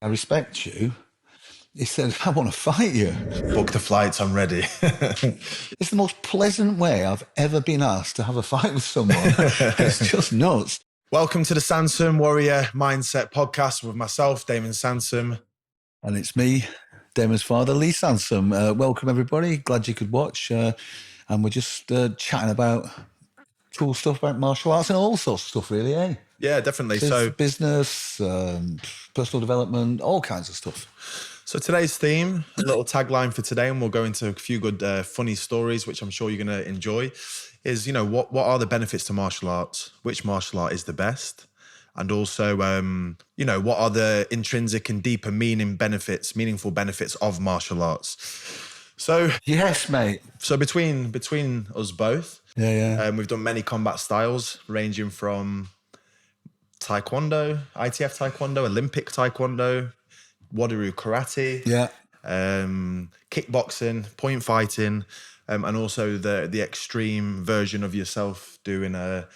I respect you. He said, I want to fight you. Book the flights, I'm ready. It's the most pleasant way I've ever been asked to have a fight with someone. It's just nuts. Welcome to the Sansum Warrior Mindset podcast with myself, Damon Sansum. And it's me, Damon's father, Lee Sansum. Welcome, everybody. Glad you could watch. And we're just chatting about cool stuff about martial arts and all sorts of stuff, really, eh? Yeah, definitely. So business, personal development, all kinds of stuff. So today's theme, a little tagline for today, and we'll go into a few good funny stories, which I'm sure you're going to enjoy, is, what are the benefits to martial arts? Which martial art is the best? And also, what are the intrinsic and deeper meaningful benefits of martial arts? So yes, mate. So between us both, we've done many combat styles, ranging from Taekwondo, ITF Taekwondo, Olympic Taekwondo, Warrior Karate, kickboxing, point fighting, and also the extreme version of yourself doing the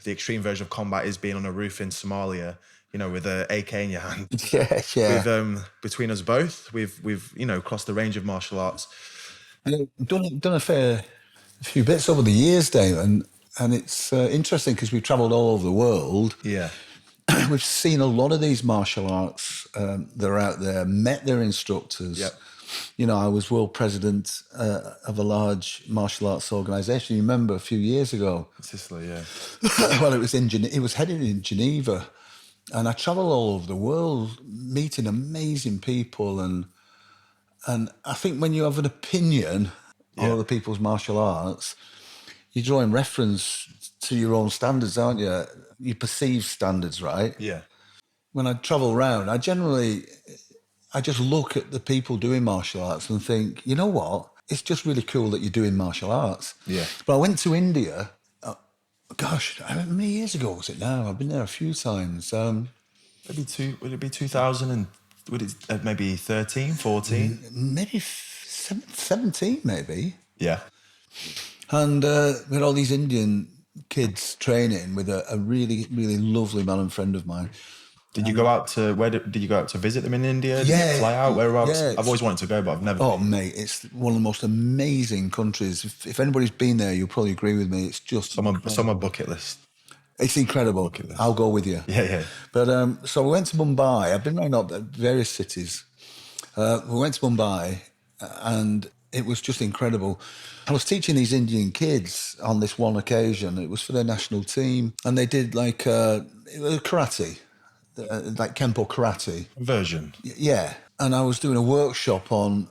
extreme version of combat is being on a roof in Somalia, with an AK in your hand. Yeah. Between us both, we've crossed the range of martial arts. Done a few bits over the years, Dave, and it's interesting because we've travelled all over the world. Yeah. We've seen a lot of these martial arts that are out there, met their instructors. Yep. I was world president of a large martial arts organisation. You remember a few years ago? Sicily, yeah. Well, it was headed in Geneva, and I travelled all over the world, meeting amazing people, and I think when you have an opinion on other people's martial arts, you're drawing reference to your own standards, aren't you? Your perceived standards, right? Yeah. When I travel around, I just look at the people doing martial arts and think, you know what? It's just really cool that you're doing martial arts. Yeah. But I went to India, how many years ago was it now? I've been there a few times. Would it be 2000 and would it maybe 13, 14? Maybe 17, maybe. Yeah. And we had all these Indian kids training with a really, really lovely man and friend of mine. Did you go out to did you go out to visit them in India? Did you fly out? Whereabouts? Yeah, I've always wanted to go, but I've never been. Mate, it's one of the most amazing countries. If anybody's been there, you'll probably agree with me. It's just on my bucket list. It's incredible. I'll go with you. Yeah. But so we went to Mumbai. I've been around various cities. We went to Mumbai, and it was just incredible. I was teaching these Indian kids on this one occasion. It was for their national team, and they did like it was karate, like Kempo karate version. Yeah, and I was doing a workshop on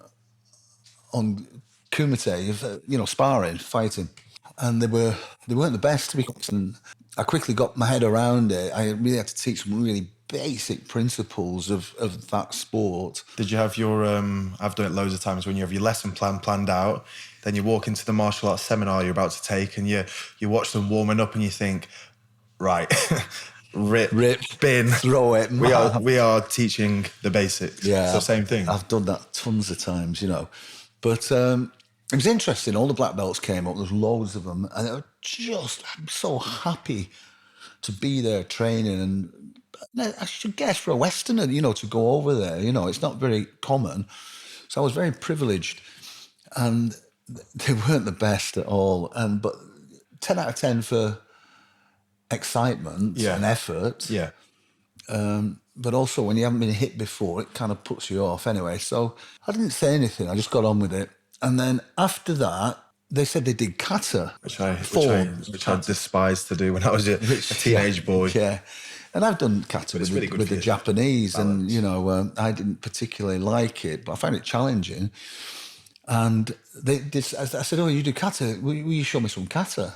kumite, sparring, fighting, and they weren't the best, to be honest. And I quickly got my head around it. I really had to teach some really basic principles of that sport. Did you have your I've done it loads of times, when you have your lesson plan planned out, then you walk into the martial arts seminar you're about to take, and you watch them warming up, and you think, right, rip, spin, throw it. We are teaching the basics. Yeah, it's the same thing. I've done that tons of times, but it was interesting. All the black belts came up. There's loads of them, and I'm so happy to be there training. And I should guess for a Westerner, to go over there, it's not very common. So I was very privileged, and they weren't the best at all. But 10 out of 10 for excitement and effort. Yeah. But also when you haven't been hit before, it kind of puts you off anyway. So I didn't say anything. I just got on with it. And then after that, they said they did kata. Which I despised to do when I was a teenage boy. Yeah. And I've done kata with the Japanese, balance. And, I didn't particularly like it, but I found it challenging. And I said, oh, you do kata? Will you show me some kata?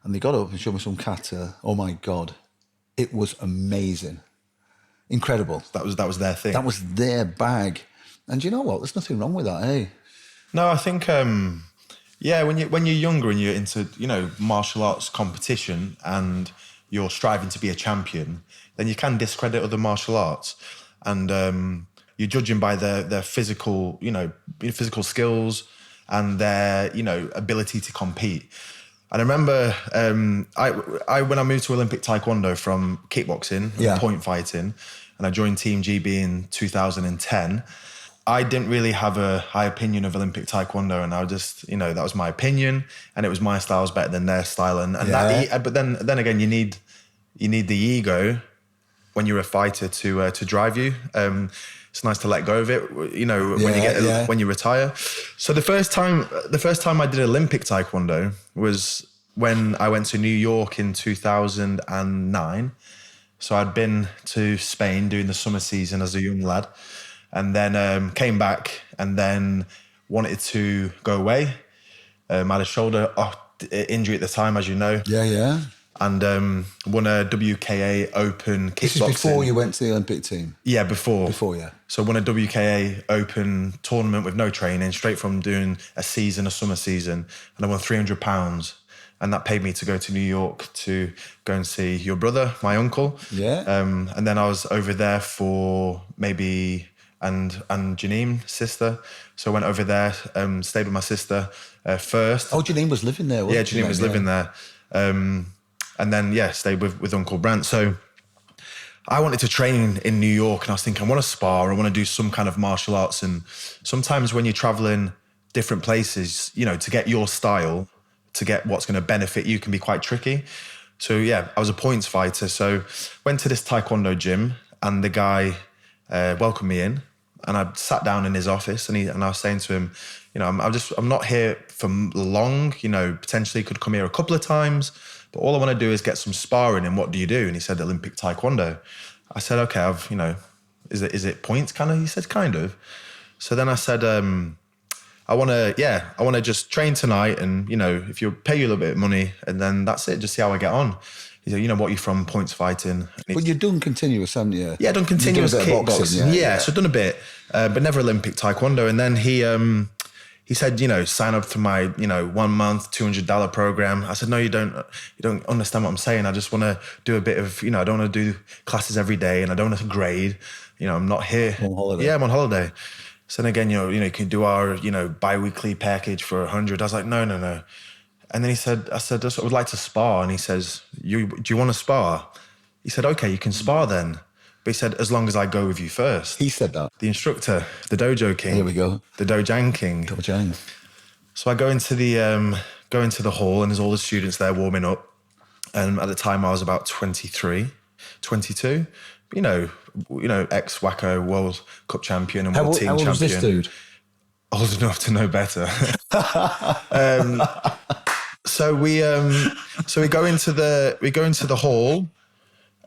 And they got up and showed me some kata. Oh, my God. It was amazing. Incredible. That was their thing. That was their bag. And you know what? There's nothing wrong with that, eh? No, I think, when you're younger and you're into, martial arts competition and you're striving to be a champion, then you can discredit other martial arts. And you're judging by their physical, physical skills and their, ability to compete. And I remember when I moved to Olympic Taekwondo from kickboxing and point fighting, and I joined Team GB in 2010. I didn't really have a high opinion of Olympic Taekwondo, and I just, that was my opinion, and it was my style was better than their style, but then again, you need the ego when you're a fighter to drive you. It's nice to let go of it, when you retire. So the first time I did Olympic Taekwondo was when I went to New York in 2009. So I'd been to Spain doing the summer season as a young lad, and then came back and then wanted to go away. I had a shoulder injury at the time, as you know. Yeah. And won a WKA Open kickboxing. This is before you went to the Olympic team? Yeah, before. Before, yeah. So won a WKA Open tournament with no training, straight from doing a summer season. And I won £300. And that paid me to go to New York to go and see your brother, my uncle. Yeah. And then I was over there for maybe, and Janine, sister. So I went over there, stayed with my sister first. Oh, Janine was living there, wasn't she? Yeah, Janine was living there. And then, stayed with Uncle Brant. So I wanted to train in New York, and I was thinking, I want to spar, I want to do some kind of martial arts. And sometimes when you're traveling different places, to get your style, to get what's going to benefit you can be quite tricky. So I was a points fighter. So went to this Taekwondo gym, and the guy welcomed me in, and I sat down in his office, and I was saying to him, I'm not here for long, potentially could come here a couple of times, but all I want to do is get some sparring. And what do you do? And he said, Olympic Taekwondo. I said, okay, is it points kind of? He said, kind of. So then I said, I want to just train tonight, and, if you pay you a little bit of money, and then that's it, just see how I get on. He said, what, you're from points fighting? But you've done continuous, haven't you? Yeah, done continuous kickboxing. Yeah, so I've done a bit, but never Olympic Taekwondo. And then he said, sign up for my, 1 month, $200 program. I said, no, you don't understand what I'm saying. I just want to do a bit of, I don't want to do classes every day, and I don't want to grade. I'm not here. On holiday. Yeah, I'm on holiday. So then again, you can do our, bi-weekly package for 100. I was like, no. And then I said, I would like to spar. And he says, do you want to spar? He said, okay, you can spar then. But he said, as long as I go with you first. He said that? The instructor, the dojo king. Here we go. The dojang king. Dojang. So I go into the hall, and there's all the students there warming up. And at the time I was about 23, 22. Ex-WACO World Cup champion and World Team champion. How old was this dude? Old enough to know better. So we go into the hall,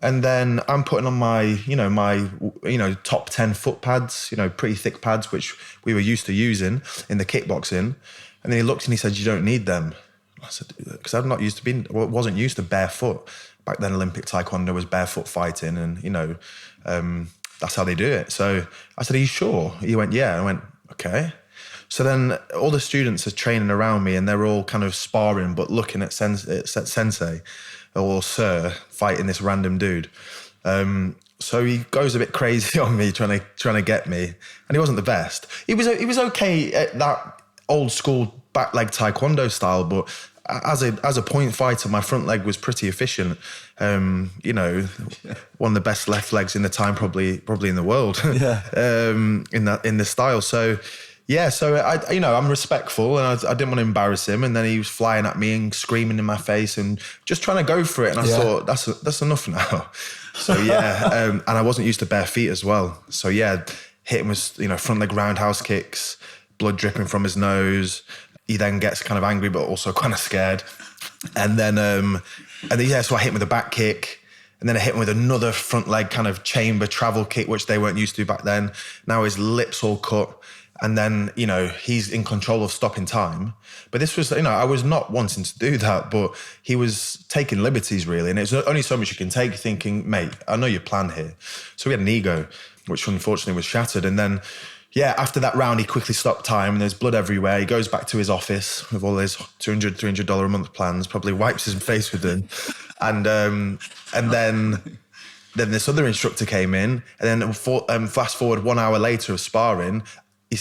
and then I'm putting on my top 10 foot pads, pretty thick pads, which we were used to using in the kickboxing. And then he looked and he said, "You don't need them." I said, because I'm not used to wasn't used to barefoot. Back then, Olympic Taekwondo was barefoot fighting, and that's how they do it. So I said, "Are you sure?" He went, "Yeah." I went, "Okay." So then all the students are training around me, and they're all kind of sparring, but looking at sensei or sir fighting this random dude. So he goes a bit crazy on me, trying to get me, and he wasn't the best. He was okay at that old school back leg taekwondo style, but as a point fighter, my front leg was pretty efficient. One of the best left legs in the time, probably in the world. Yeah. in the style. So. Yeah, so I'm respectful, and I didn't want to embarrass him. And then he was flying at me and screaming in my face and just trying to go for it. And I thought, that's enough now. So and I wasn't used to bare feet as well. So hit him with front leg roundhouse kicks, blood dripping from his nose. He then gets kind of angry, but also kind of scared. And then so I hit him with a back kick. And then I hit him with another front leg kind of chamber travel kick, which they weren't used to back then. Now his lips all cut. And then, he's in control of stopping time. But this was, I was not wanting to do that, but he was taking liberties really. And it's only so much you can take, thinking, mate, I know your plan here. So we had an ego, which unfortunately was shattered. And then, after that round, he quickly stopped time, and there's blood everywhere. He goes back to his office with all his $200, $300 a month plans, probably wipes his face with them. And then this other instructor came in, and then fast forward 1 hour later of sparring,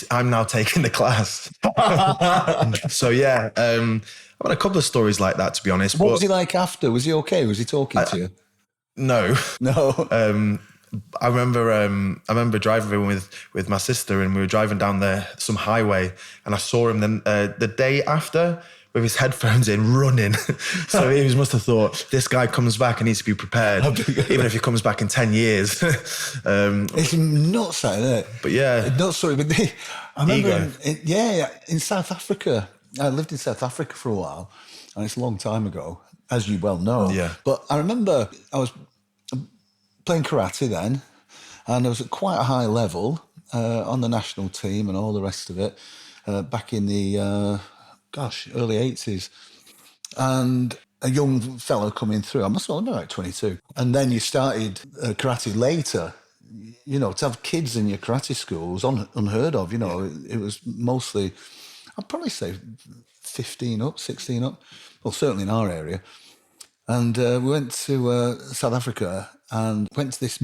I'm now taking the class. So I've had a couple of stories like that, to be honest. What was he like after? Was he okay? Was he talking to you? No. I remember driving with my sister, and we were driving down some highway, and I saw him then the day after with his headphones in, running. So he must have thought, this guy comes back and needs to be prepared, even if he comes back in 10 years. It's nuts, isn't it? But yeah, it's nuts. Sorry, but I remember, in South Africa. I lived in South Africa for a while, and it's a long time ago, as you well know. Yeah. But I remember I was playing karate then, and I was at quite a high level on the national team and all the rest of it back in the early 80s. And a young fellow coming through, I must have been like 22. And then you started karate later. You know, to have kids in your karate school was unheard of. You know, it was mostly, I'd probably say 15 up, 16 up. Well, certainly in our area. And we went to South Africa and went to this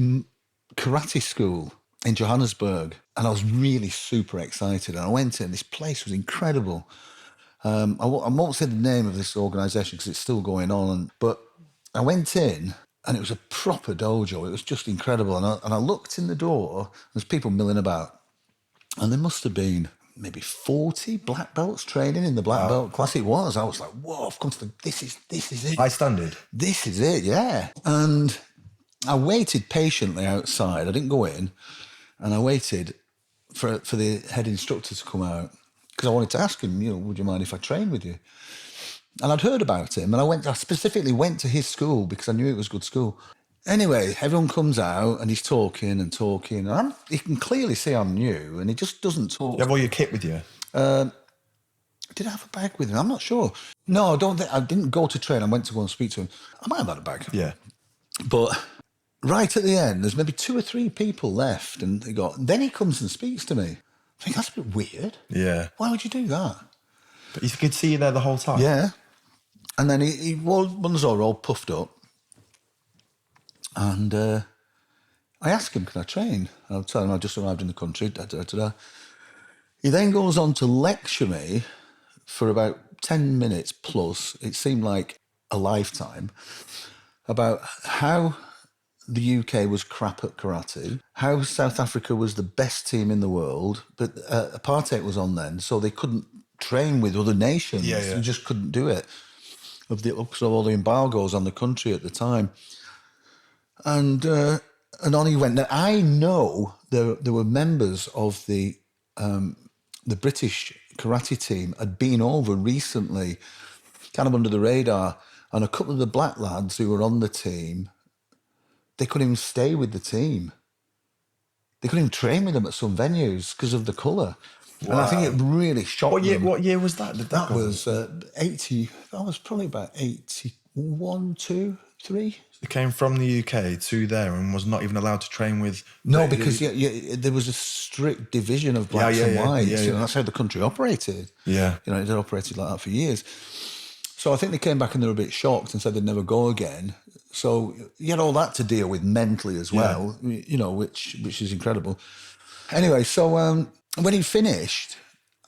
karate school in Johannesburg. And I was really super excited. And I went in, this place was incredible. I won't say the name of this organisation because it's still going on. But I went in and it was a proper dojo. It was just incredible. And I looked in the door, there's people milling about. And there must have been maybe 40 black belts training in the black belt class. It was. I was like, whoa, I've come to this is it. high standard. This is it, yeah. And I waited patiently outside. I didn't go in. And I waited for the head instructor to come out because I wanted to ask him, you know, would you mind if I trained with you? And I'd heard about him. And I specifically went to his school because I knew it was a good school. Anyway, everyone comes out and he's talking. And you can clearly see I'm new and he just doesn't talk. You have all your kit with you? Did I have a bag with him? I'm not sure. No, I didn't go to train. I went to go and speak to him. I might have had a bag. Yeah. But right at the end, there's maybe 2 or 3 people left. And then he comes and speaks to me. I think that's a bit weird. Yeah. Why would you do that? But he could see you there the whole time? Yeah. And then he was all puffed up. And I asked him, can I train? I'll tell him I just arrived in the country. He then goes on to lecture me for about 10 minutes plus. It seemed like a lifetime about how the UK was crap at karate, how South Africa was the best team in the world, but apartheid was on then, so they couldn't train with other nations. Yeah, yeah. You just couldn't do it because of all the embargoes on the country at the time. And on he went. Now, I know there were members of the British karate team had been over recently, kind of under the radar, and a couple of the black lads who were on the team, they couldn't even stay with the team. They couldn't even train with them at some venues because of the colour. Wow. And I think it really shocked them. What year was that? That was 80. That was probably about 81, 2, 3. He came from the UK to there and was not even allowed to train with... No, because there was a strict division of blacks and whites. You know, that's how the country operated. Yeah. You know, it had operated like that for years. So I think they came back and they were a bit shocked and said they'd never go again. So you had all that to deal with mentally as well, you know, which is incredible. Anyway, so when he finished,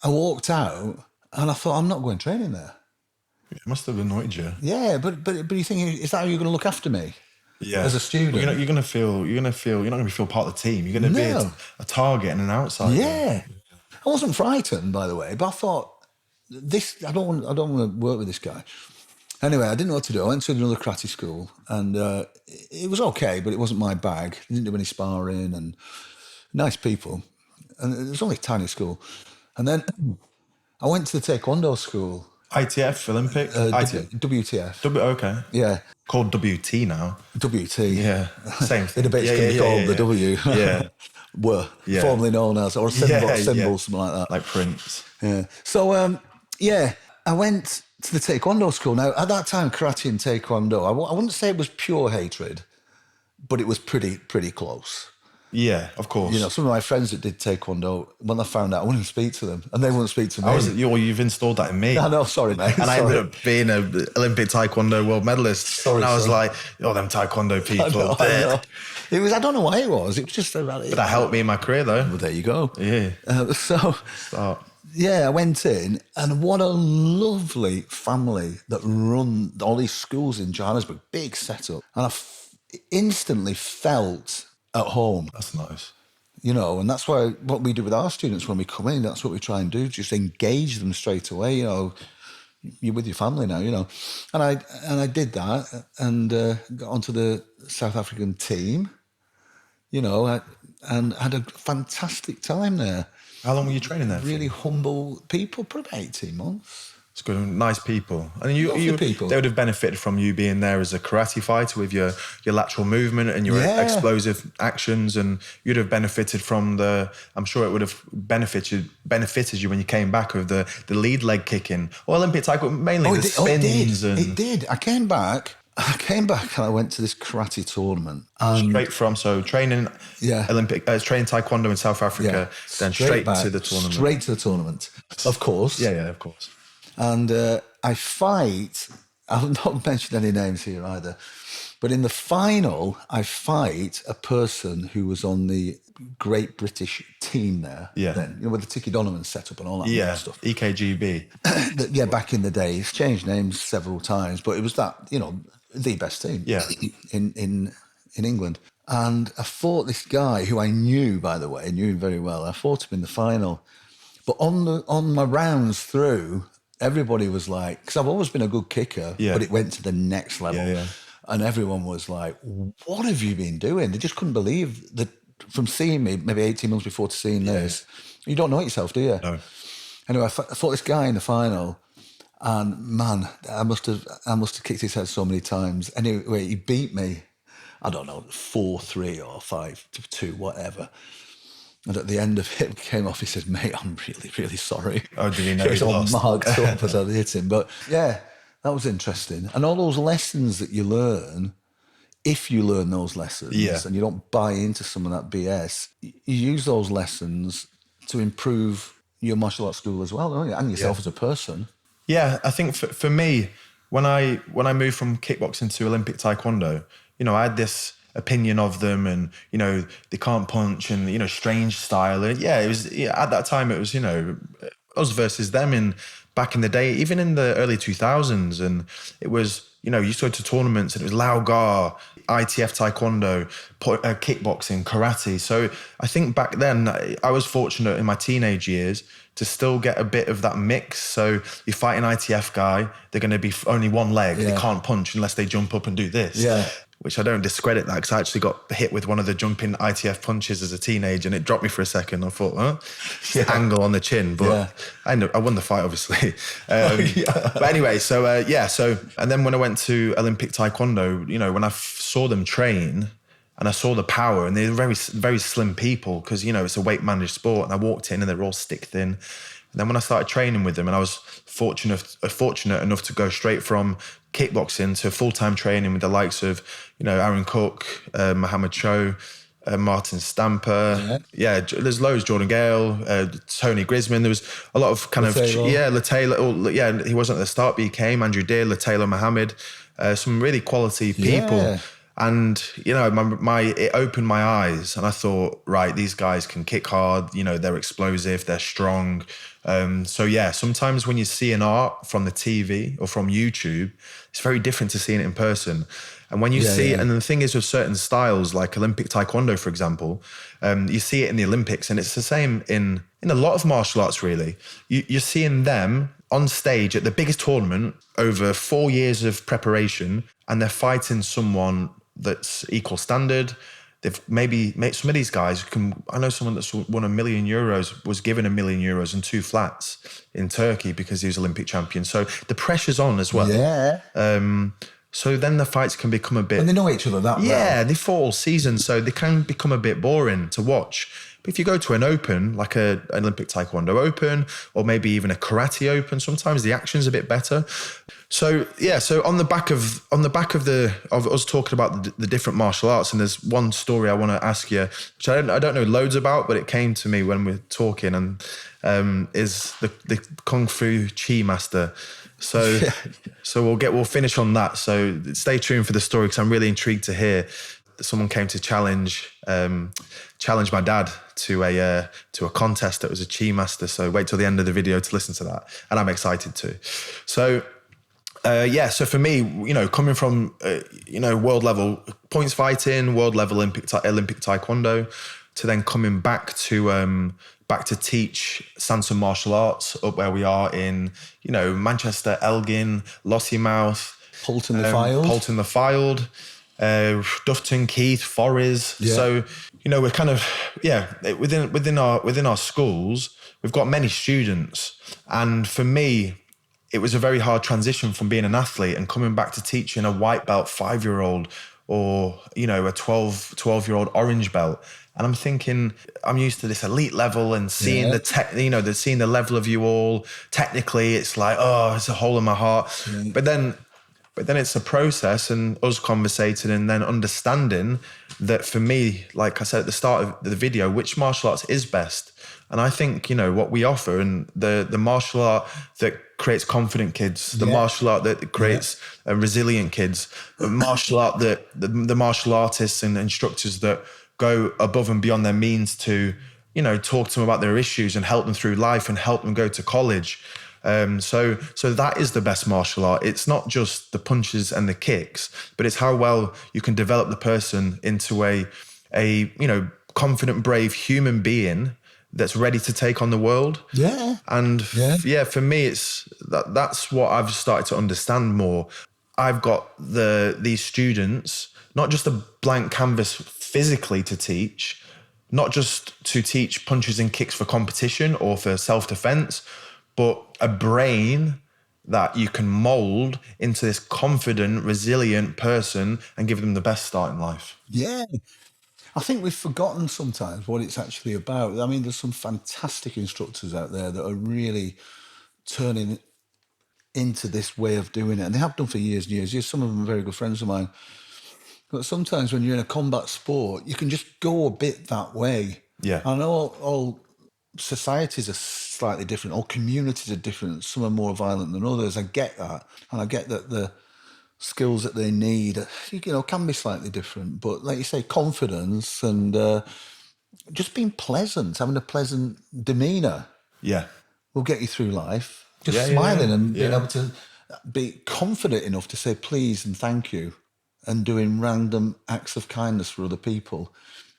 I walked out and I thought, I'm not going training there. It must have annoyed you. Yeah, but you think, is that how you're going to look after me? Yeah. As a student? Well, you're going to feel, you're not going to feel part of the team. You're going to be a target and an outsider. Yeah. I wasn't frightened, by the way, but I thought, I don't want to work with this guy. Anyway, I didn't know what to do. I went to another karate school and it was okay, but it wasn't my bag. I didn't do any sparring and nice people. And it was only a tiny school. And then I went to the Taekwondo school. ITF, Olympic? ITF. WTF. Okay. Yeah. Called WT now. WT. Yeah. Same thing. In a bit, it's going to be called the W. Yeah. Were. Yeah. Formerly known as, or a symbol, something like that. Like Prince. Yeah. So, I went to the Taekwondo school. Now, at that time, karate and Taekwondo, I wouldn't say it was pure hatred, but it was pretty close. Yeah, of course. You know, some of my friends that did Taekwondo, when I found out, I wouldn't speak to them, and they wouldn't speak to me. You've installed that in me. I know, sorry, mate. And I ended up being an Olympic Taekwondo world medalist. And I was like, them Taekwondo people. I know. It was, I don't know why it was. It was just about it. But that helped me in my career, though. Well, there you go. Yeah. Yeah, I went in, and what a lovely family that run all these schools in Johannesburg. Big setup. And I instantly felt at home. That's nice. You know, and that's why what we do with our students when we come in, that's what we try and do, just engage them straight away. You know, you're with your family now, you know. And I did that and got onto the South African team, you know, and had a fantastic time there. How long were you training there? Really humble people, probably 18 months. It's good, nice people. And people. They would have benefited from you being there as a karate fighter with your lateral movement and your explosive actions, and you'd have benefited from I'm sure it would have benefited you when you came back with the lead leg kicking, or Olympic Taekwondo, mainly the spins. It did. I came back and I went to this karate tournament. Straight from, training Olympic, training Taekwondo in South Africa, then straight to the tournament. Straight to the tournament, of course. Yeah, of course. And I fight, I'll not mention any names here either, but in the final, I fight a person who was on the Great British team there. Yeah. Then, you know, with the TKD set up and all that kind of stuff. EKGB. Back in the day. It's changed names several times, but it was that, you know, the best team in England. And I fought this guy who I knew, by the way, knew him very well. I fought him in the final. But on my rounds through, everybody was like, because I've always been a good kicker, but it went to the next level. Yeah. And everyone was like, what have you been doing? They just couldn't believe that from seeing me maybe 18 months before to seeing this. You don't know it yourself, do you? No. Anyway, I fought this guy in the final, and man, I must have kicked his head so many times. Anyway, he beat me, I don't know, 4-3 or 5-2, whatever. And at the end of it, came off, he said, mate, I'm really, really sorry. Oh, did he know he was he all lost? marked up as I hit him. But yeah, that was interesting. And all those lessons that you learn, if you learn those lessons and you don't buy into some of that BS, you use those lessons to improve your martial arts school as well, don't you? And yourself as a person. Yeah, I think for me, when I moved from kickboxing to Olympic Taekwondo, you know, I had this opinion of them, and you know, they can't punch, and you know, strange style. And it was at that time it was, you know, us versus them back in the day, even in the early 2000s, and it was, you know, you go to tournaments and it was Lao Gar, ITF Taekwondo, kickboxing, karate. So I think back then I was fortunate in my teenage years to still get a bit of that mix. So you fight an ITF guy, they're going to be only one leg. They can't punch unless they jump up and do this. Yeah. Which I don't discredit that, because I actually got hit with one of the jumping ITF punches as a teenager, and it dropped me for a second. I thought, angle on the chin, but I won the fight, obviously. But anyway, so and then when I went to Olympic Taekwondo, you know, when I saw them train and I saw the power, and they're very, very slim people, because, you know, it's a weight managed sport, and I walked in and they're all stick thin. And then when I started training with them, and I was fortunate enough to go straight from kickboxing to full-time training with the likes of, you know, Aaron Cook, Mohammed Cho, Martin Stamper. There's loads, Jordan Gale, Tony Grisman. There was a lot of kind Latalo, he wasn't at the start, but he came. Andrew Deere, Latalo Mohammed, some really quality people. Yeah. And, you know, it opened my eyes, and I thought, right, these guys can kick hard, you know, they're explosive, they're strong. Sometimes when you see an art from the TV or from YouTube, it's very different to seeing it in person. And when you see it, and the thing is with certain styles like Olympic Taekwondo, for example, you see it in the Olympics, and it's the same in a lot of martial arts, really. You're seeing them on stage at the biggest tournament over 4 years of preparation, and they're fighting someone that's equal standard. They've maybe made some of these guys I know someone that's won €1 million, was given €1 million and 2 flats in Turkey because he was Olympic champion. So the pressure's on as well. Yeah. So then the fights can become a bit... And they know each other that well. Yeah, they fought all season, so they can become a bit boring to watch. But if you go to an open, like an Olympic Taekwondo Open, or maybe even a Karate Open, sometimes the action's a bit better. So on the back of us talking about the different martial arts, and there's one story I want to ask you, which I don't know loads about, but it came to me when we're talking, and is the KungFu Chi master. So we'll finish on that. So stay tuned for the story, because I'm really intrigued to hear that someone came to challenge my dad to a contest that was a Chi master. So wait till the end of the video to listen to that, and I'm excited too. So So for me, coming from, world level points fighting, world level Olympic Taekwondo, to then coming back to teach Sansum martial arts up where we are in, Manchester, Elgin, Lossiemouth, Polton the Filed, Dufton, Keith, Forres. Yeah. So, we're kind of, within our schools, we've got many students. And for me, it was a very hard transition from being an athlete and coming back to teaching a white belt 5-year-old or, a 12-year-old orange belt. And I'm thinking, I'm used to this elite level and seeing seeing the level of you all. Technically, it's like, oh, it's a hole in my heart. Yeah. But then it's a process and us conversating and then understanding that for me, like I said at the start of the video, which martial arts is best. And I think, what we offer and the martial art that creates confident kids, the martial art that creates resilient kids, the martial art that the martial artists and instructors that go above and beyond their means to, talk to them about their issues and help them through life and help them go to college. So that is the best martial art. It's not just the punches and the kicks, but it's how well you can develop the person into a confident, brave human being that's ready to take on the world. Yeah. And for me, it's that's what I've started to understand more. I've got these students, not just a blank canvas physically to teach, not just to teach punches and kicks for competition or for self-defense, but a brain that you can mold into this confident, resilient person and give them the best start in life. Yeah. I think we've forgotten sometimes what it's actually about. I mean, there's some fantastic instructors out there that are really turning into this way of doing it. And they have done for years and years. Some of them are very good friends of mine. But sometimes when you're in a combat sport, you can just go a bit that way. Yeah. I know all societies are slightly different. All communities are different. Some are more violent than others. I get that. And I get that the skills that they need, can be slightly different. But like you say, confidence and just being pleasant, having a pleasant demeanour will get you through life. Just smiling and being able to be confident enough to say please and thank you and doing random acts of kindness for other people.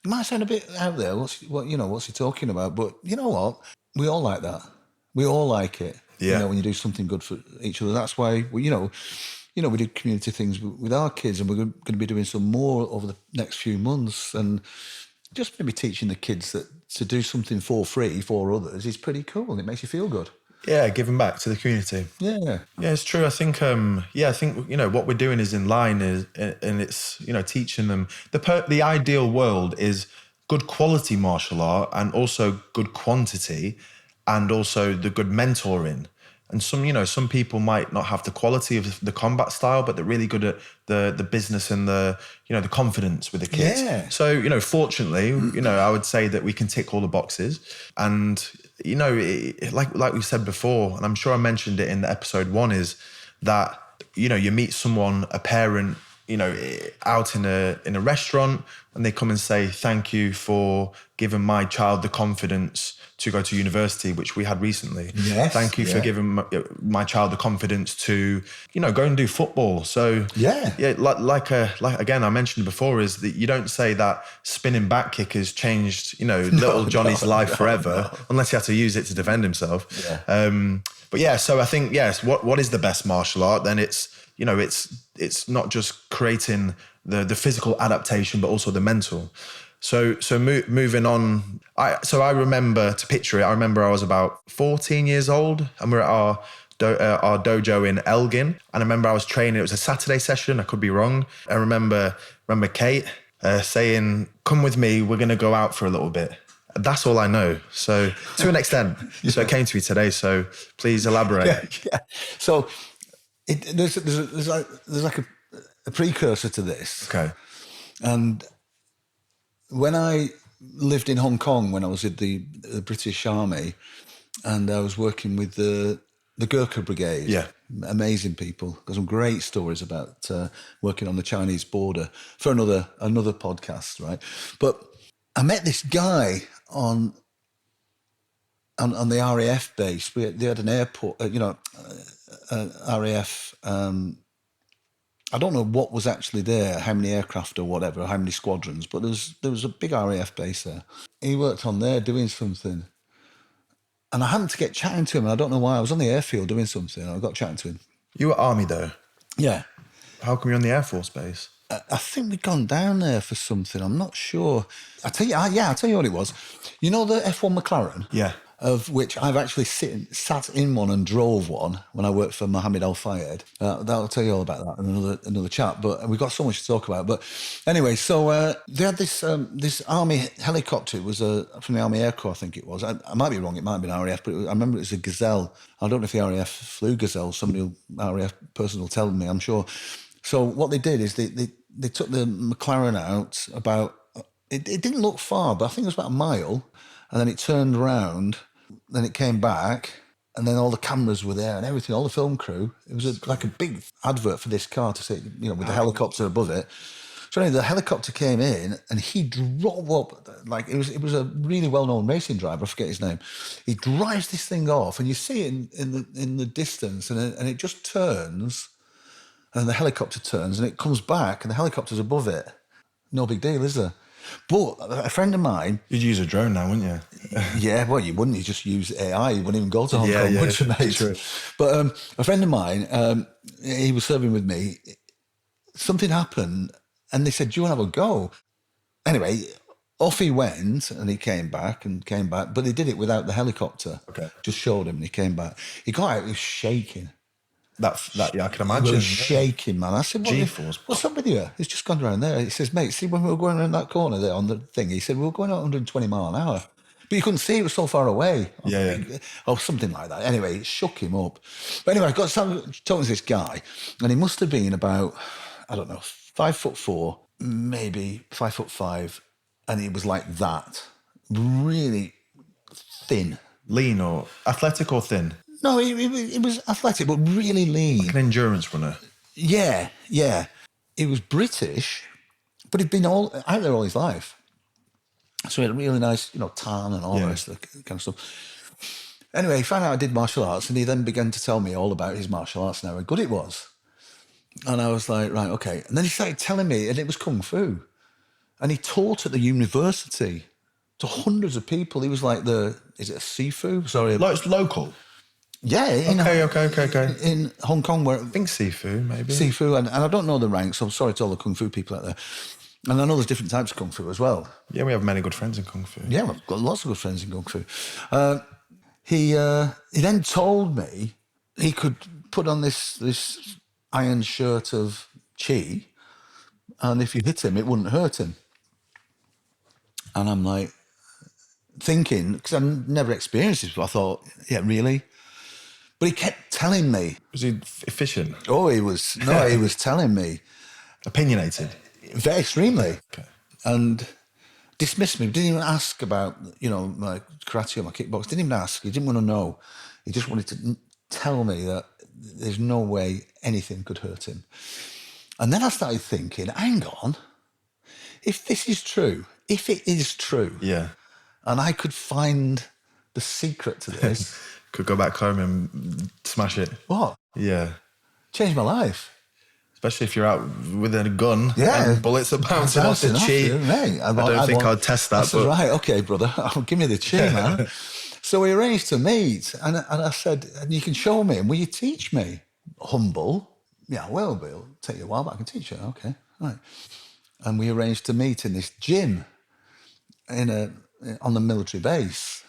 It might sound a bit out there. What's he talking about? But you know what? We all like that. We all like it. Yeah. When you do something good for each other. That's why we do community things with our kids, and we're going to be doing some more over the next few months. And just maybe teaching the kids that to do something for free for others is pretty cool, and it makes you feel good. Yeah, giving back to the community. Yeah, it's true. I think, what we're doing is in line, and it's teaching them the ideal world is good quality martial art and also good quantity, and also the good mentoring. And some people might not have the quality of the combat style, but they're really good at the business and the confidence with the kids. Yeah. So, fortunately, I would say that we can tick all the boxes. And, like we said before, and I'm sure I mentioned it in episode 1, is that, you meet someone, a parent, out in a restaurant, and they come and say, thank you for giving my child the confidence to go to university, which we had recently. Yes, thank you for giving my child the confidence to, go and do football. So like again, I mentioned before, is that you don't say that spinning back kick has changed, little Johnny's life forever, unless he had to use it to defend himself. Yeah. So I think, yes, what is the best martial art? Then it's not just creating the physical adaptation, but also the mental. So moving on, I remember, to picture it, I remember I was about 14 years old and we're at our dojo in Elgin. And I remember I was training, it was a Saturday session, I could be wrong. I remember Kate saying, come with me, we're going to go out for a little bit. That's all I know. So to an extent. So it came to me today. So please elaborate. Yeah. So there's like a precursor to this. Okay. And when I lived in Hong Kong, when I was at the British Army, and I was working with the Gurkha Brigade, amazing people. Got some great stories about working on the Chinese border for another podcast, right? But I met this guy on on the RAF base, they had an airport, RAF. I don't know what was actually there, how many aircraft or whatever, how many squadrons, but there was a big RAF base there. He worked on there doing something. And I happened to get chatting to him, and I don't know why. I was on the airfield doing something, and I got chatting to him. You were Army, though? Yeah. How come you're on the Air Force base? I think we'd gone down there for something. I'm not sure. I'll tell you what it was. You know the F1 McLaren? Yeah. Of which I've actually sat in one and drove one when I worked for Mohammed Al Fayed. I'll tell you all about that in another chat. But we've got so much to talk about. But anyway, so they had this army helicopter. It was from the Army Air Corps, I think it was. I might be wrong. It might have been RAF, but I remember it was a Gazelle. I don't know if the RAF flew Gazelle. RAF person will tell me, I'm sure. So what they did is they took the McLaren out about. It didn't look far, but I think it was about a mile, and then it turned around. Then it came back, and then all the cameras were there and everything, all the film crew. It was like a big advert for this car to say, with the helicopter above it. So anyway, the helicopter came in, and he drove up, like it was a really well-known racing driver, I forget his name. He drives this thing off, and you see it in the distance, and it just turns, and the helicopter turns, and it comes back, and the helicopter's above it. No big deal, is there? But a friend of mine... You'd use a drone now, wouldn't you? Yeah, well, you wouldn't. You just use AI. You wouldn't even go to Hong Kong, would you, mate? True. But a friend of mine, he was serving with me. Something happened, and they said, do you want to have a go? Anyway, off he went, and he came back, but he did it without the helicopter. Okay. Just showed him, and he came back. He got out, he was shaking. That yeah, I can imagine. He was shaking, man. I said, what's up with you? He's just gone around there. He says, mate, see when we were going around that corner there on the thing, he said, we were going at 120 mile an hour. But you couldn't see, it was so far away. Yeah. Or something like that. Anyway, it shook him up. But anyway, I got talking to this guy, and he must have been about, I don't know, 5'4", maybe 5'5", and he was like that. Really thin. Lean or athletic or thin? No, he was athletic, but really lean. Like an endurance runner. Yeah. He was British, but he'd been out there all his life. So he had a really nice, tan and all the rest of the kind of stuff. Anyway, he found out I did martial arts, and he then began to tell me all about his martial arts and how good it was. And I was like, right, okay. And then he started telling me, and it was Kung Fu. And he taught at the university to hundreds of people. He was like is it a Sifu? Sorry. Like it's local? Yeah. Okay. In Hong Kong, where... I think Sifu, maybe. Sifu, and I don't know the ranks, so I'm sorry to all the Kung Fu people out there. And I know there's different types of Kung Fu as well. Yeah, we have many good friends in Kung Fu. Yeah, I've got lots of good friends in Kung Fu. He then told me he could put on this iron shirt of chi, and if you hit him, it wouldn't hurt him. And I'm like, thinking, because I've never experienced this before, I thought, yeah, really? But he kept telling me. Was he efficient? Oh, he was telling me. Opinionated? Very extremely. Okay. And dismissed me. Didn't even ask about, my karate or my kickbox. Didn't even ask. He didn't want to know. He just wanted to tell me that there's no way anything could hurt him. And then I started thinking, hang on. If this is true, if it is true, yeah, and I could find the secret to this. Could go back home and smash it. What? Yeah. Changed my life. Especially if you're out with a gun and bullets are bouncing off the chi. Mate, I don't think I'd test that. I said, right, okay, brother, give me the chi, man. So we arranged to meet, and I said, and you can show me, and will you teach me? Humble. Yeah, well, it'll take you a while, but I can teach you. Okay, right. And we arranged to meet in this gym on the military base.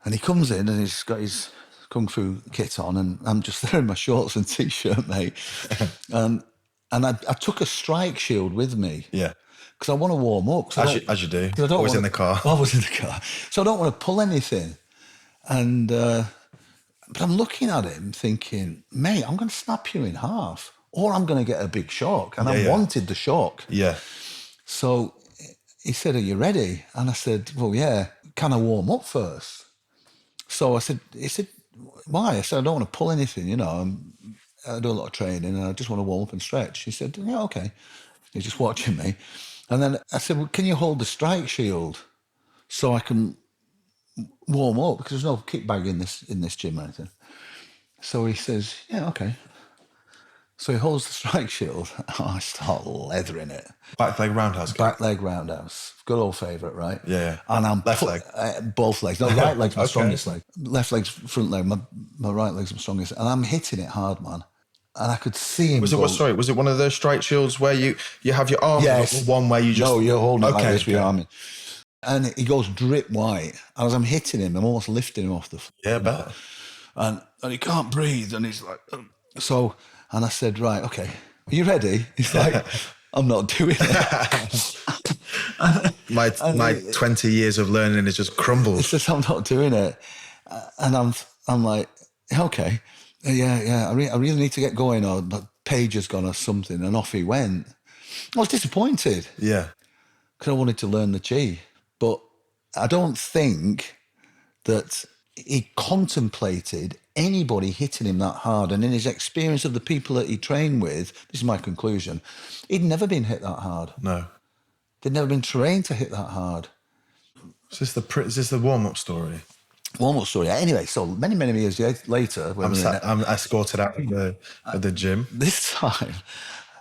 And he comes in and he's got his Kung Fu kit on, and I'm just there in my shorts and T-shirt, mate. And I took a strike shield with me. Yeah. Because I want to warm up. As you do. Always in the car. Always in the car. So I don't want to pull anything. And but I'm looking at him thinking, mate, I'm going to snap you in half, or I'm going to get a big shock. And I wanted the shock. Yeah. So he said, are you ready? And I said, well, yeah. Can I warm up first? So he said, why? I said, I don't want to pull anything, I do a lot of training and I just want to warm up and stretch. He said, yeah, okay. He's just watching me. And then I said, well, can you hold the strike shield so I can warm up because there's no kickbag in this gym or anything. So he says, yeah, okay. So he holds the strike shield. I start leathering it. Back leg roundhouse. Back leg roundhouse. Good old favourite, right? Yeah. And I'm left leg. Both legs. No, right leg's my Okay. strongest leg. Left leg's front leg. My right leg's my strongest. And I'm hitting it hard, man. And I could see him. Was it one of those strike shields where you have your arm? Yes. One where you just. No, you're holding it like this with your okay. arm in. And he goes drip white. As I'm hitting him, I'm almost lifting him off the floor. Yeah, bet. And he can't breathe. And he's like, so, and I said, right, okay, are you ready? He's like, I'm not doing it. My 20 years of learning is just crumbled. He says, I'm not doing it. And I'm like, okay, yeah, I really need to get going, or the page has gone or something. And off he went. I was disappointed. Yeah. Because I wanted to learn the chi. But I don't think that he contemplated anybody hitting him that hard. And in his experience of the people that he trained with, this is my conclusion, he'd never been hit that hard. No. They'd never been trained to hit that hard. Is this the warm-up story? Warm-up story. Anyway, so many years later... I'm escorted out of the gym. This time,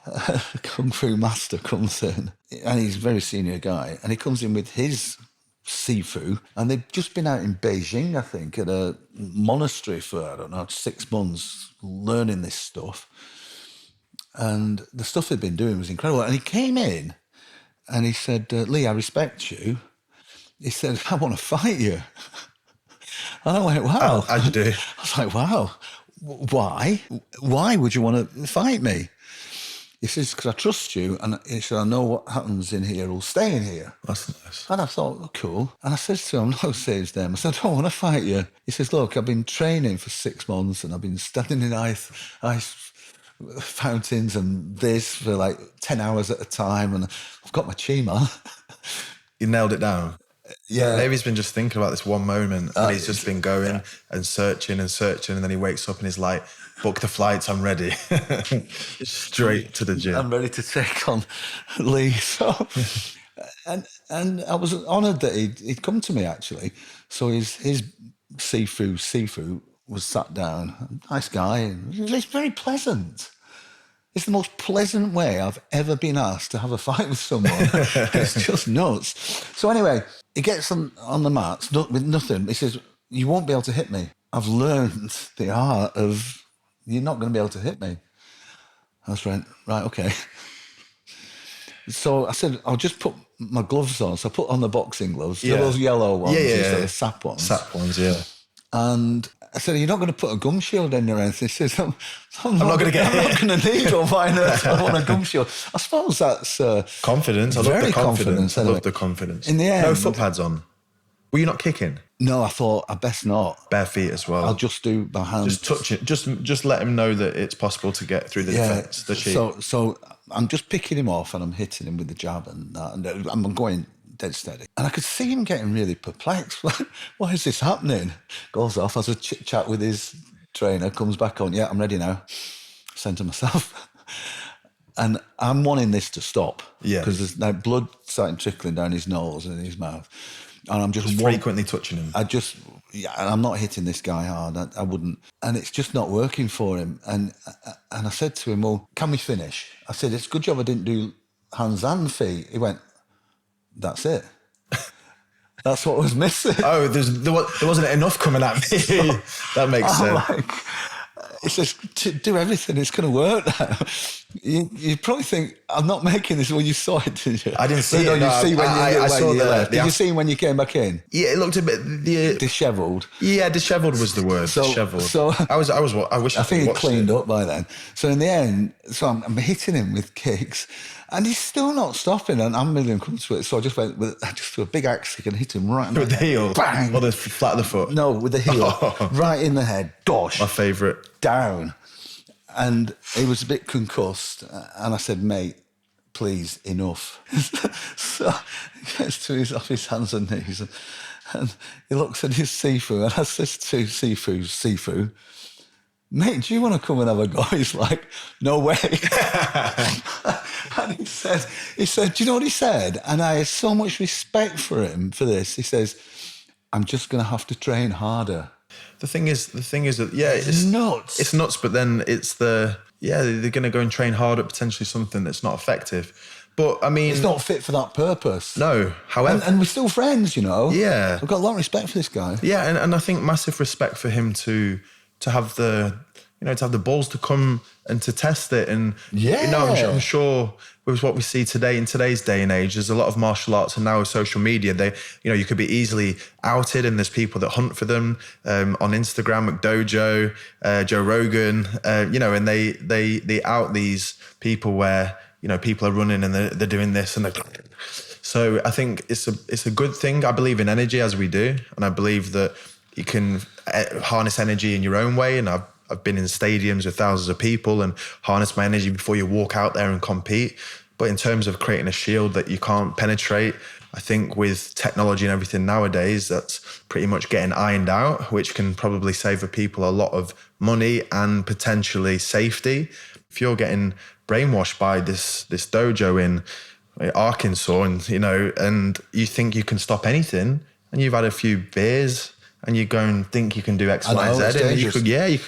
a Kung Fu master comes in, and he's a very senior guy, and he comes in with his Sifu, and they've just been out in Beijing, I think, at a monastery for, I don't know, 6 months learning this stuff. And the stuff they'd been doing was incredible. And he came in and he said, Lee, I respect you. He said, I want to fight you. And I went, wow. How'd you do? I was like, wow, why? Why would you want to fight me? He says, because I trust you. And he said, I know what happens in here will stay in here. That's nice. And I thought, oh, cool. And I said to him, I'm not going to say his name. I said, I don't want to fight you. He says, look, I've been training for 6 months and I've been standing in ice fountains and this for like 10 hours at a time. And I've got my chi, man. You nailed it down. Yeah. Maybe he's been just thinking about this one moment and he's just been going and searching. And then he wakes up and he's like, book the flights, I'm ready. Straight to the gym. I'm ready to take on Lee. So, and I was honoured that he'd come to me, actually. So his Sifu was sat down. Nice guy. And he's very pleasant. It's the most pleasant way I've ever been asked to have a fight with someone. It's just nuts. So anyway, he gets on the mats with nothing. He says, you won't be able to hit me. I've learned the art of, you're not going to be able to hit me. I was right, okay. So I said, I'll just put my gloves on. So I put on the boxing gloves, those yellow ones, the sap ones. Sap ones, yeah. And I said, you're not going to put a gum shield in your hand. He says, I'm not going to get I'm not going to need one. Why not? I want a gum shield. I suppose that's... confidence. I love the confidence. Anyway. I love the confidence. In the end... No foot pads on. Were you not kicking? No, I thought I best not. Bare feet as well. I'll just do my hands. Just touch it. Just let him know that it's possible to get through the defense. The chi. So I'm just picking him off and I'm hitting him with the jab and that. And I'm going dead steady. And I could see him getting really perplexed. Why is this happening? Goes off, has a chat with his trainer, comes back on. Yeah, I'm ready now. Sent to myself. And I'm wanting this to stop. Yeah. Because there's now blood starting trickling down his nose and his mouth. And I'm just frequently touching him. I'm not hitting this guy hard. I wouldn't. And it's just not working for him. And I said to him, well, can we finish? I said, it's a good job I didn't do hands and feet. He went, that's it. That's what was missing. Oh, there wasn't enough coming at me. That makes sense. He says, do everything, it's going to work now. You probably think, I'm not making this when you saw it, did you? I didn't see it. I saw that. Did you see when you came back in? Yeah, it looked a bit... dishevelled. Yeah, dishevelled was the word, dishevelled. So I wish I think he cleaned up by then. So in the end, I'm hitting him with kicks, and he's still not stopping, and I'm really uncomfortable. So I just went with a big axe kick and hit him right in the head. With the heel? Bang! Or the flat of the foot? No, with the heel. Right in the head. Dosh. My favourite. Down. And he was a bit concussed. And I said, mate, please, enough. So he gets to off his hands and knees. And he looks at his Sifu. And I says to Sifu, mate, do you want to come and have a go? He's like, no way. And he said, do you know what he said? And I had so much respect for him for this. He says, I'm just going to have to train harder. The thing is that, yeah, It's nuts. It's nuts, but then they're going to go and train hard at potentially something that's not effective. But I mean, It's not fit for that purpose. No, however, and we're still friends, you know. Yeah, I've got a lot of respect for this guy. Yeah, and I think massive respect for him to have the balls to come and to test it. And I'm sure with what we see today in today's day and age, there's a lot of martial arts, and now with social media, you could be easily outed, and there's people that hunt for them on Instagram, McDojo, Joe Rogan, and they out these people where people are running and they're doing this and they're. So I think it's a good thing. I believe in energy, as we do, and I believe that you can harness energy in your own way. And I've been in stadiums with thousands of people and harness my energy before you walk out there and compete. But in terms of creating a shield that you can't penetrate, I think with technology and everything nowadays, that's pretty much getting ironed out, which can probably save for people a lot of money and potentially safety. If you're getting brainwashed by this dojo in Arkansas, and you think you can stop anything, and you've had a few beers, and you go and think you can do X, Y, Z, and you could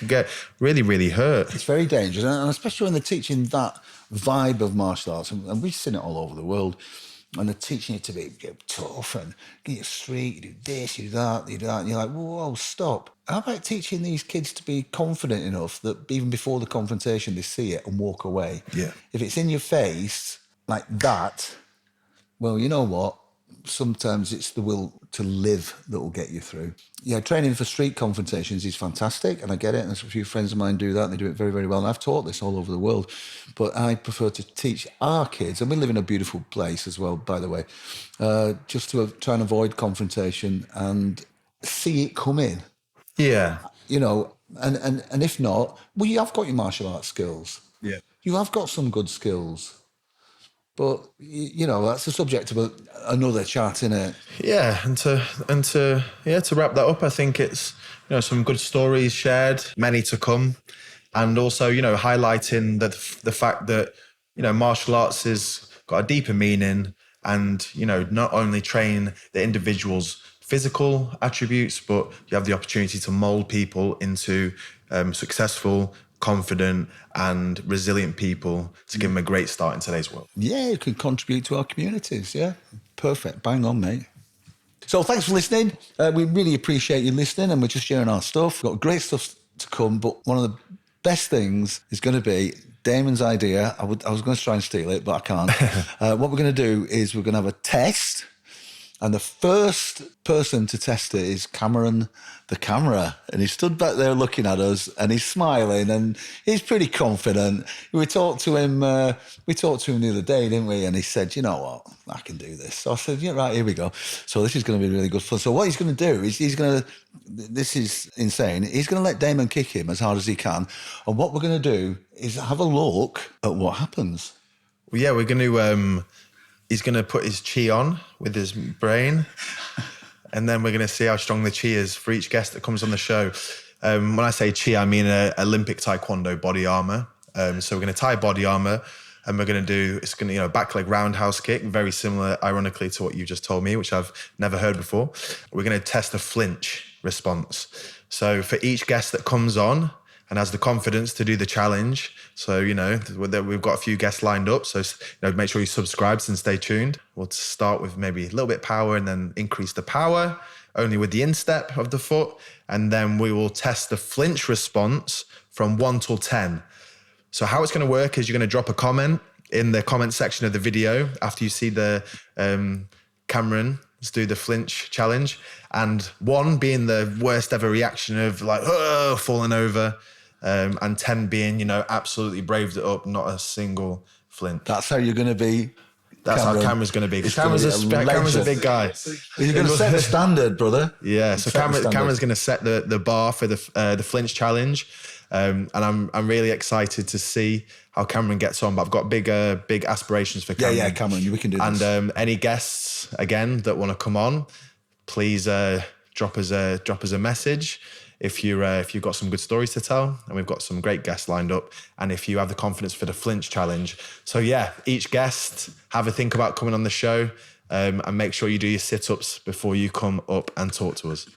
get really, really hurt. It's very dangerous, and especially when they're teaching that vibe of martial arts, and we've seen it all over the world, and they're teaching you to be tough and get your street, you do this, you do that, and you're like, whoa, stop. How about teaching these kids to be confident enough that even before the confrontation, they see it and walk away? Yeah. If it's in your face like that, well, you know what? Sometimes it's the will to live that will get you through. Yeah, training for street confrontations is fantastic, and I get it. And a few friends of mine do that, and they do it very, very well. And I've taught this all over the world, but I prefer to teach our kids, and we live in a beautiful place as well, by the way, just to try and avoid confrontation and see it come in. Yeah. And if not, well, you have got your martial arts skills. Yeah. You have got some good skills. But that's the subject of another chat, isn't it? Yeah, and to wrap that up, I think it's some good stories shared, many to come, and also highlighting the fact that martial arts has got a deeper meaning, and not only train the individual's physical attributes, but you have the opportunity to mold people into successful, confident and resilient people to give them a great start in today's world. Yeah, you can contribute to our communities. Yeah, perfect. Bang on, mate. So thanks for listening. We really appreciate you listening, and we're just sharing our stuff. We've got great stuff to come, but one of the best things is going to be Damon's idea. I was going to try and steal it, but I can't. What we're going to do is we're going to have a test. And the first person to test it is Cameron, the camera. And he stood back there looking at us, and he's smiling, and he's pretty confident. We talked to him the other day, didn't we? And he said, you know what, I can do this. So I said, yeah, right, here we go. So this is going to be really good fun. So what he's going to do is this is insane. He's going to let Damon kick him as hard as he can. And what we're going to do is have a look at what happens. Well, yeah, we're going to... He's going to put his chi on with his brain, and then we're going to see how strong the chi is for each guest that comes on the show. When I say chi, I mean Olympic Taekwondo body armor. So we're going to tie body armor, and we're going to do, it's going to, back leg roundhouse kick, very similar, ironically, to what you just told me, which I've never heard before. We're going to test a flinch response. So for each guest that comes on and has the confidence to do the challenge. So, we've got a few guests lined up. So, make sure you subscribe and stay tuned. We'll start with maybe a little bit power and then increase the power only with the instep of the foot. And then we will test the flinch response from 1 till 10. So how it's going to work is you're going to drop a comment in the comment section of the video after you see the Cameron do the flinch challenge. And 1 being the worst ever reaction of like, oh, falling over. And 10 being, absolutely braved it up, not a single flint. That's how you're going to be. That's how Cameron's going to be. Because Cameron's a big guy. You're going to set the standard, brother. Yeah, so Cameron's going to set the bar for the flinch challenge. And I'm really excited to see how Cameron gets on. But I've got big aspirations for Cameron. Yeah, Cameron, we can do this. And any guests, again, that want to come on, please drop us a message. If you've got some good stories to tell, and we've got some great guests lined up, and if you have the confidence for the flinch challenge. So yeah, each guest have a think about coming on the show, And make sure you do your sit-ups before you come up and talk to us.